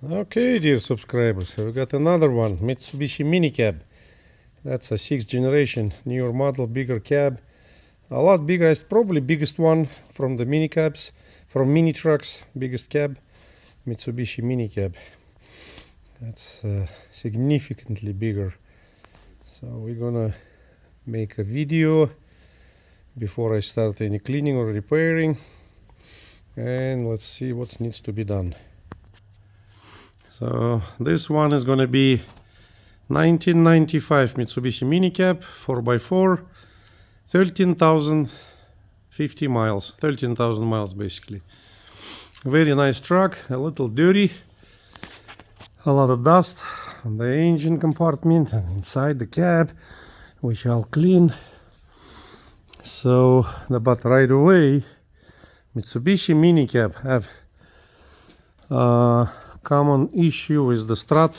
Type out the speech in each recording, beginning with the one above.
Okay, dear subscribers, we got another one, Mitsubishi MiniCab. That's a 6th generation, newer model, bigger cab. A lot bigger, it's probably biggest one from the minicabs, from mini trucks, biggest cab, Mitsubishi MiniCab. That's significantly bigger. So we're gonna make a video before I start any cleaning or repairing. And let's see what needs to be done. So this one is going to be 1995 Mitsubishi MiniCab 4x4, 13,050 miles, 13,000 miles basically. Very nice truck, a little dirty, a lot of dust on the engine compartment and inside the cab, which I'll clean. So, but right away, Mitsubishi MiniCab have common issue with the strut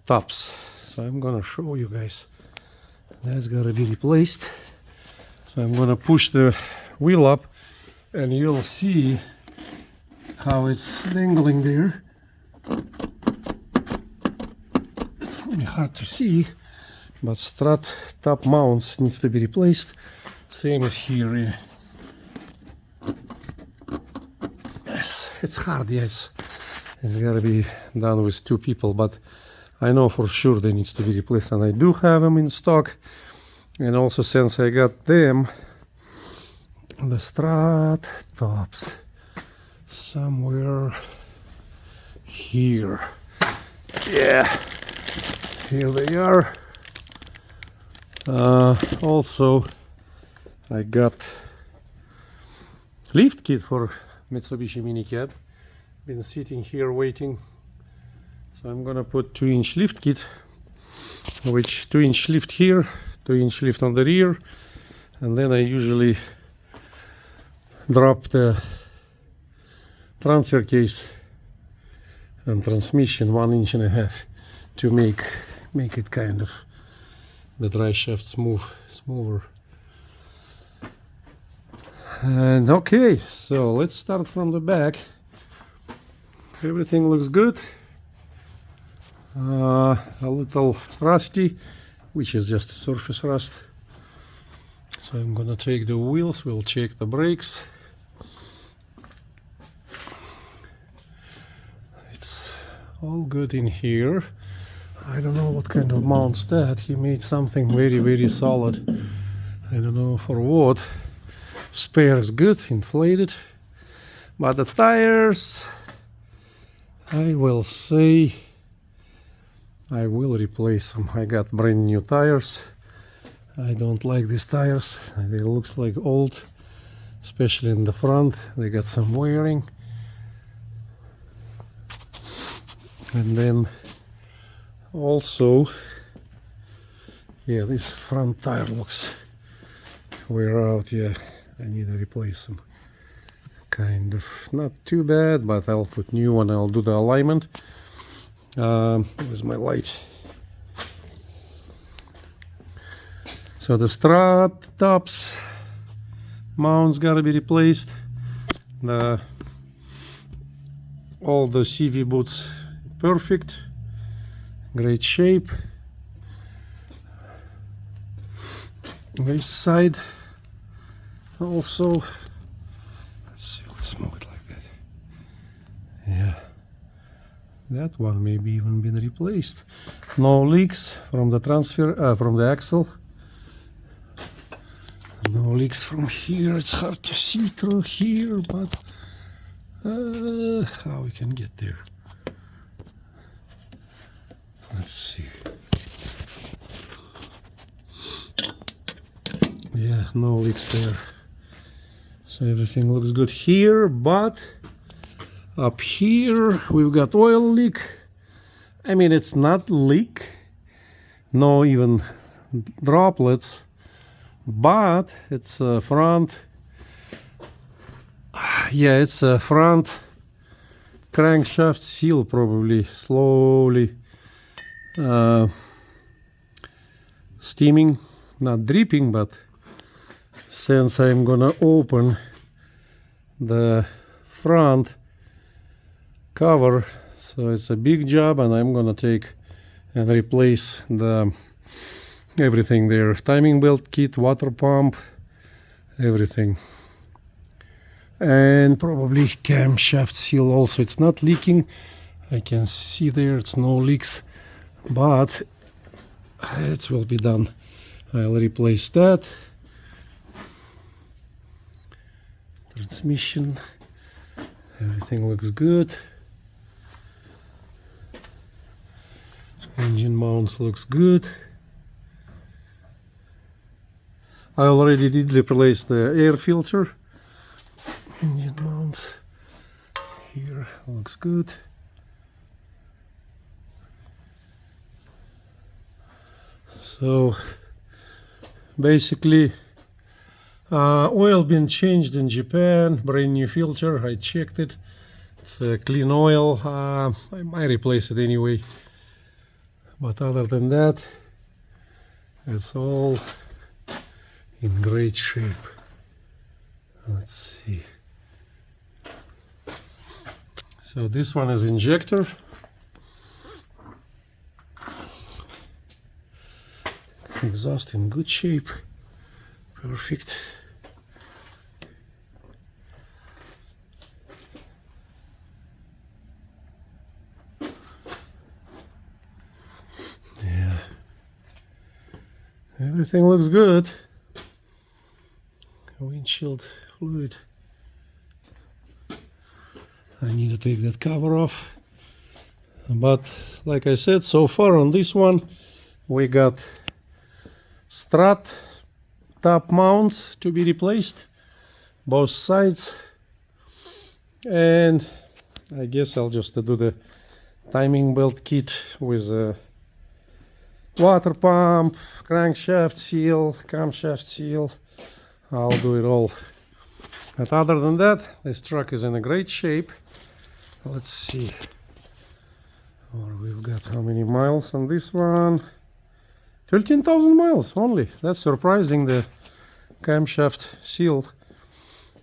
tops. So I'm gonna show you guys. That's gotta be replaced. So I'm gonna push the wheel up and you'll see how it's dangling there. It's really hard to see, but strut top mounts needs to be replaced. Same as here. Yes, it's hard, yes. It's gotta be done with 2 people, but I know for sure they needs to be replaced, and I do have them in stock. And also, since I got them, the strut tops somewhere here. Yeah, here they are. Also, I got lift kit for Mitsubishi MiniCab. Been sitting here waiting, so I'm gonna put 2-inch lift kit, which 2-inch lift here, 2-inch lift on the rear, and then I usually drop the transfer case and transmission 1.5 inches to make it kind of the dry shaft smoother. And okay, so let's start from the back. Everything looks good. A little rusty, which is just surface rust. So I'm gonna take the wheels, we'll check the brakes. It's all good in here. I don't know what kind of mounts that. He made something very, very solid. I don't know for what. Spare is good, inflated. But the tires, I will say I will replace them. I got brand new tires. I don't like these tires. They looks like old, especially in the front. They got some wearing. And then also, yeah, this front tire looks wear out. Yeah, I need to replace them. Kind of not too bad, but I'll put new one. I'll do the alignment with my light. So the strut tops mounts gotta be replaced. All the CV boots perfect, great shape. This side also. Let's move it like that. Yeah, that one maybe even been replaced. No leaks from the transfer, from the axle. No leaks from here. It's hard to see through here, but how we can get there? Let's see. Yeah, no leaks there. So everything looks good here, but up here we've got oil leak. I mean, it's not leak, no even droplets, but it's a front. Yeah, it's a front crankshaft seal, probably slowly steaming, not dripping, but since I'm gonna open the front cover, So it's a big job, and I'm gonna take and replace everything there. Timing belt kit, water pump, everything. And probably camshaft seal also. It's not leaking. I can see there it's no leaks, but it will be done. I'll replace that. Transmission, everything looks good. Engine mounts looks good. I already did replace the air filter. Engine mounts here looks good. So basically oil been changed in Japan, brand new filter, I checked it, it's a clean oil. I might replace it anyway, but other than that it's all in great shape. Let's see. So this one is injector. Exhaust in good shape, perfect. Yeah, everything looks good. Windshield fluid. I need to take that cover off, but like I said, so far on this one we got strut top mount to be replaced, both sides, and I guess I'll just do the timing belt kit with a water pump, crankshaft seal, camshaft seal. I'll do it all. But other than that, this truck is in a great shape. Let's see what we've got. How many miles on this one? 13,000 miles only. That's surprising. The camshaft seal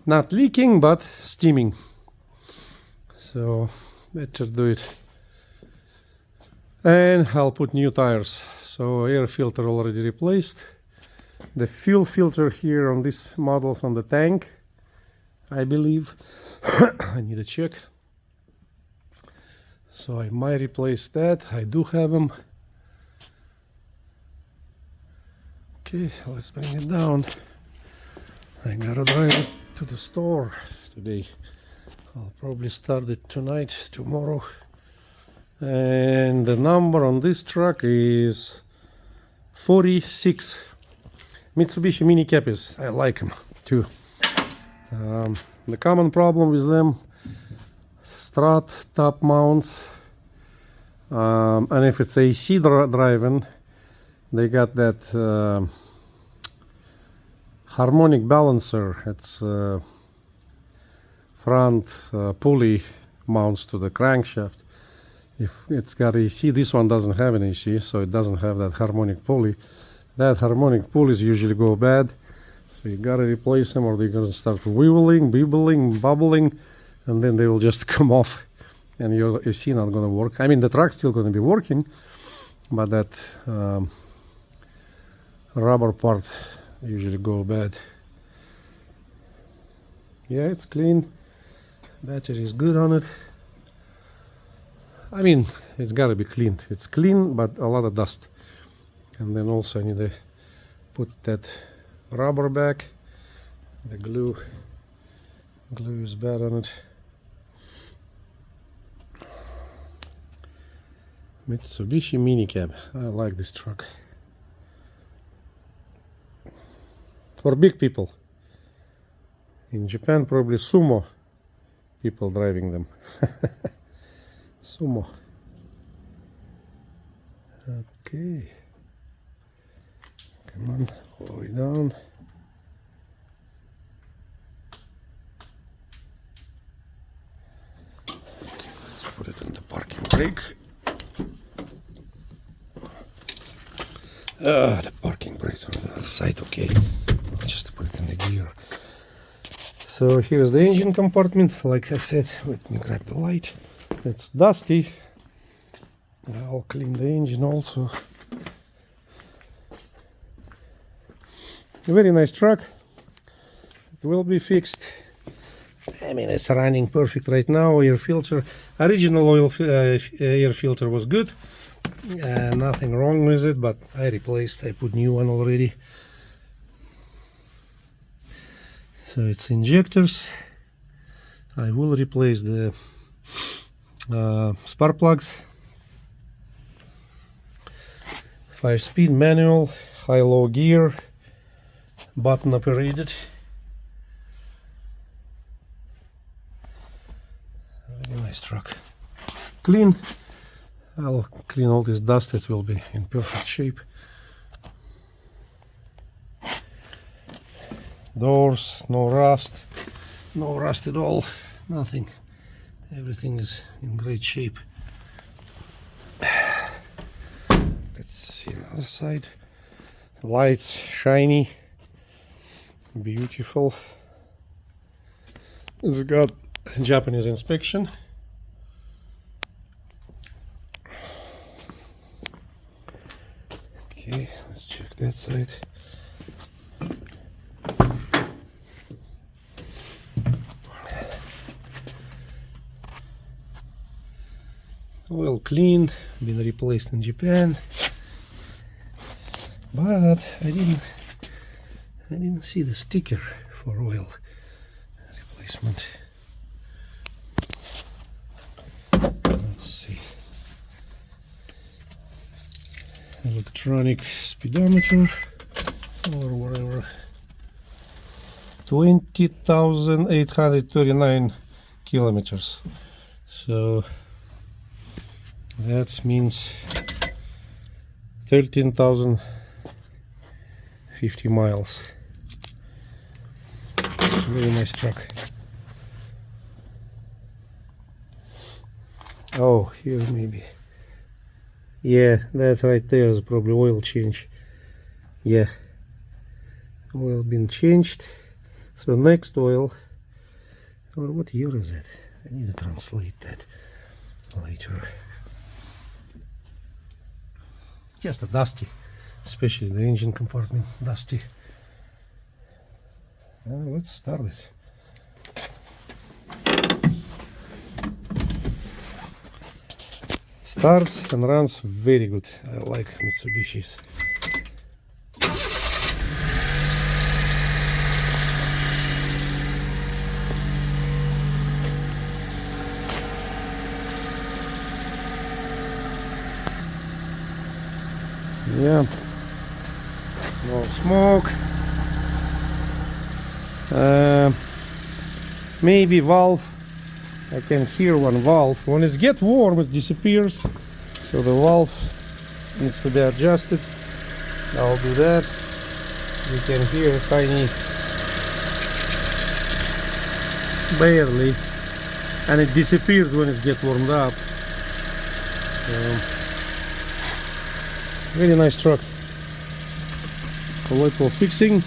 not leaking but steaming, so better do it. And I'll put new tires. So air filter already replaced. The fuel filter here on these models on the tank, I believe. I need to check. So I might replace that. I do have them. Okay, let's bring it down. I gotta drive it to the store today. I'll probably start it tonight, tomorrow. And the number on this truck is 46. Mitsubishi MiniCab is, I like them too. The common problem with them, strut top mounts, and if it's AC driving, they got that harmonic balancer. It's front pulley mounts to the crankshaft. If it's got AC, this one doesn't have an AC, so it doesn't have that harmonic pulley. That harmonic pulleys usually go bad, so you gotta replace them, or they're gonna start wiggling, bibbling, bubbling, and then they will just come off, and your AC not gonna work. I mean, the truck's still gonna be working, but that rubber part usually go bad. Yeah, it's clean. Battery is good on it. I mean, it's gotta be cleaned. It's clean, but a lot of dust. And then also I need to put that rubber back. The glue is bad on it. Mitsubishi MiniCab. I like this truck. For big people. In Japan, probably sumo people driving them. Sumo. Okay. Come on, all the way down. Okay, let's put it in the parking brake. The parking brakes on the other side, okay. Just put it in the gear. So here's the engine compartment. Like I said, let me grab the light. It's dusty. I'll clean the engine also. A very nice truck. It will be fixed. I mean, it's running perfect right now. Air filter, original oil air filter was good. Nothing wrong with it, but I put new one already. So it's injectors. I will replace the spark plugs. 5-speed manual, high-low gear, button operated. Very nice truck. Clean. I'll clean all this dust. It will be in perfect shape. Doors, no rust at all, nothing. Everything is in great shape. Let's see the other side. Lights, shiny, beautiful. It's got Japanese inspection. Okay, let's check that side. Oil cleaned, been replaced in Japan, but I didn't see the sticker for oil replacement. Let's see. Electronic speedometer or whatever. 20,839 kilometers. So that means 13,050 miles. Very nice truck. Oh, here maybe. Yeah, that's right there is probably oil change. Yeah, oil been changed. So next oil, or what year is it? I need to translate that later. Just a dusty, especially the engine compartment, dusty. Let's start it. Starts and runs very good. I like Mitsubishi's. Yeah, no smoke. Maybe valve. I can hear one valve. When it gets warm, it disappears. So the valve needs to be adjusted. I'll do that. You can hear tiny, barely, and it disappears when it gets warmed up. Very nice truck. A little fixing.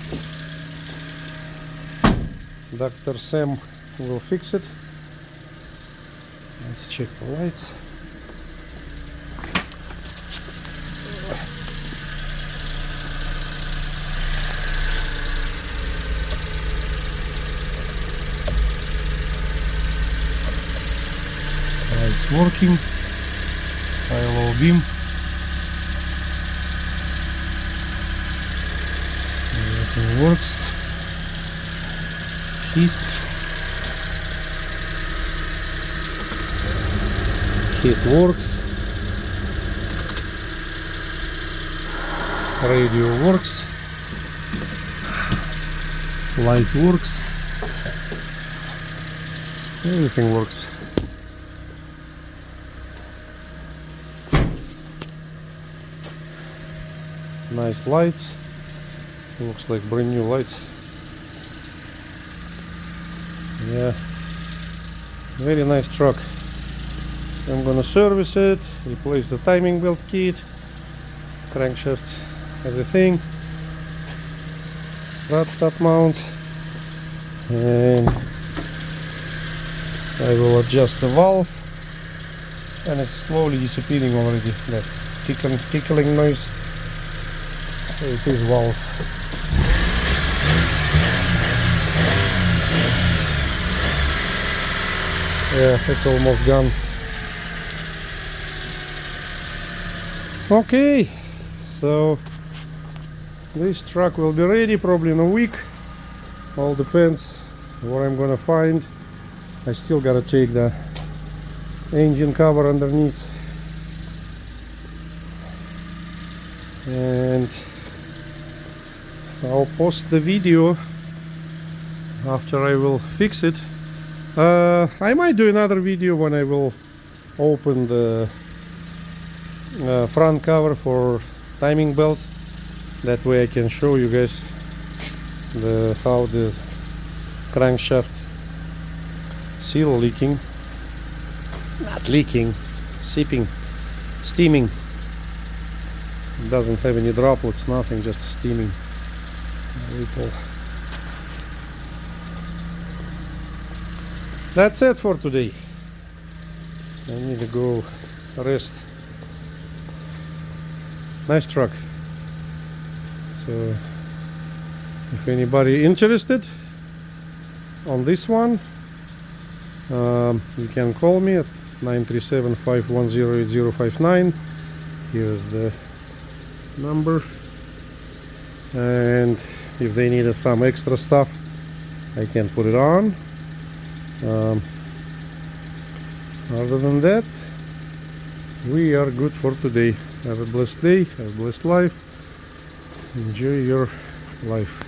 Dr. Sam will fix it. Let's check the lights. Lights working. High-low beam. Everything works. Heat works. Radio works. Light works. Everything works. Nice lights. Looks like brand new lights. Yeah, very nice truck. I'm gonna service it, replace the timing belt kit, crankshaft, everything, strut stop mounts, and I will adjust the valve and it's slowly disappearing already, that tickling noise. It is valve. Yeah, it's almost gone. Okay, so this truck will be ready probably in a week. All depends what I'm gonna find. I still gotta take the engine cover underneath, and I'll post the video after I will fix it. I might do another video when I will open the front cover for timing belt. That way I can show you guys how the crankshaft seal leaking, not leaking, seeping, steaming. It doesn't have any droplets, nothing, just steaming a little. That's it for today. I need to go rest. Nice truck. So if anybody interested on this one, you can call me at 937-510-8059. Here's the number, and if they needed some extra stuff, I can put it on. Other than that, we are good for today. Have a blessed day, have a blessed life. Enjoy your life.